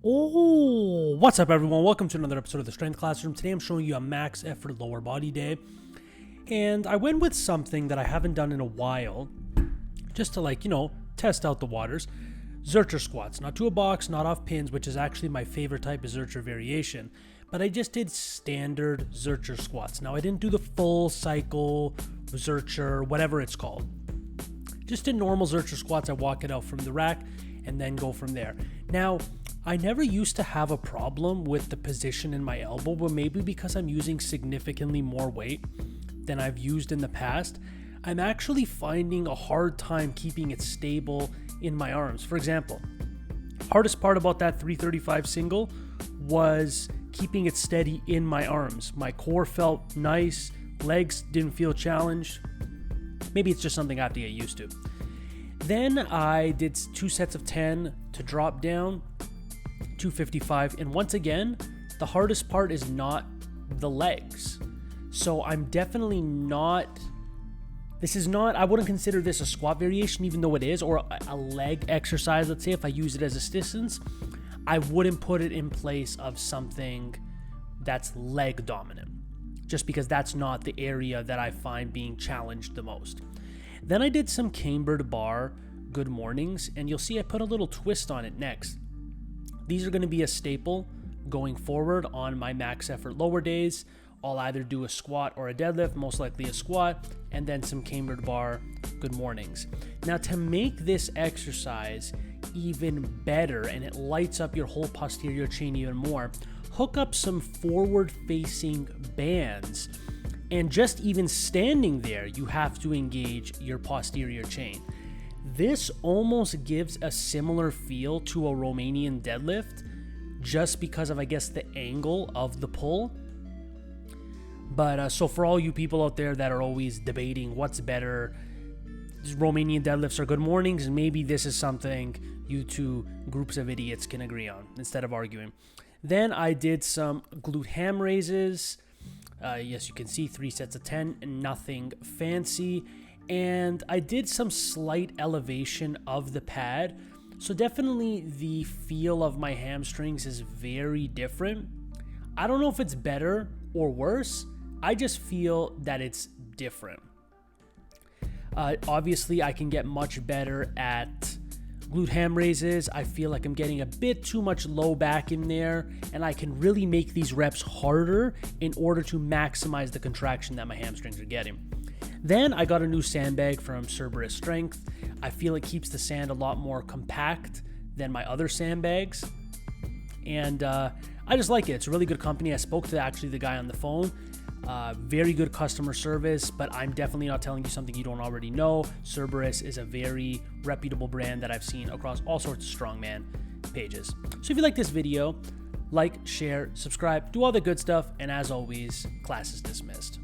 Oh, what's up everyone? Welcome to another episode of the Strength Classroom. Today I'm showing you a max effort lower body day. And I went with something that I haven't done in a while, just to test out the waters. Zercher squats, not to a box, not off pins, which is actually my favorite type of Zercher variation. But I just did standard Zercher squats. Now I didn't do the full cycle, Zercher, whatever it's called. Just did normal Zercher squats. I walk it out from the rack and then go from there. Now, I never used to have a problem with the position in my elbow, but maybe because I'm using significantly more weight than I've used in the past, I'm actually finding a hard time keeping it stable in my arms. For example, hardest part about that 335 single was keeping it steady in my arms. My core felt nice, legs didn't feel challenged. Maybe it's just something I have to get used to. Then I did 2 sets of 10 to drop down, 255, and once again, the hardest part is not the legs. So I'm definitely not, I wouldn't consider this a squat variation, even though it is, or a leg exercise. Let's say if I use it as assistance, I wouldn't put it in place of something that's leg dominant, just because that's not the area that I find being challenged the most. Then I did some cambered bar good mornings, and you'll see I put a little twist on it next. These are going to be a staple going forward on my max effort lower days. I'll either do a squat or a deadlift, most likely a squat, and then some cambered bar good mornings. Now, to make this exercise even better and it lights up your whole posterior chain even more, hook up some forward-facing bands. And just even standing there, you have to engage your posterior chain. This almost gives a similar feel to a Romanian deadlift, just because of, I guess, the angle of the pull. But so for all you people out there that are always debating what's better, Romanian deadlifts are good mornings, and maybe this is something you two groups of idiots can agree on instead of arguing. Then I did some glute ham raises. Yes, you can see 3 sets of 10, nothing fancy. And I did some slight elevation of the pad. So definitely the feel of my hamstrings is very different. I don't know if it's better or worse. I just feel that it's different. Obviously, I can get much better at glute ham raises. I feel like I'm getting a bit too much low back in there, and I can really make these reps harder in order to maximize the contraction that my hamstrings are getting. Then I got a new sandbag from Zercher Strength. I feel it keeps the sand a lot more compact than my other sandbags, and I just like it. It's a really good company. I spoke to actually the guy on the phone. Very good customer service, but I'm definitely not telling you something you don't already know. Zercher is a very reputable brand that I've seen across all sorts of strongman pages. So if you like this video, like, share, subscribe, do all the good stuff, and as always, class is dismissed.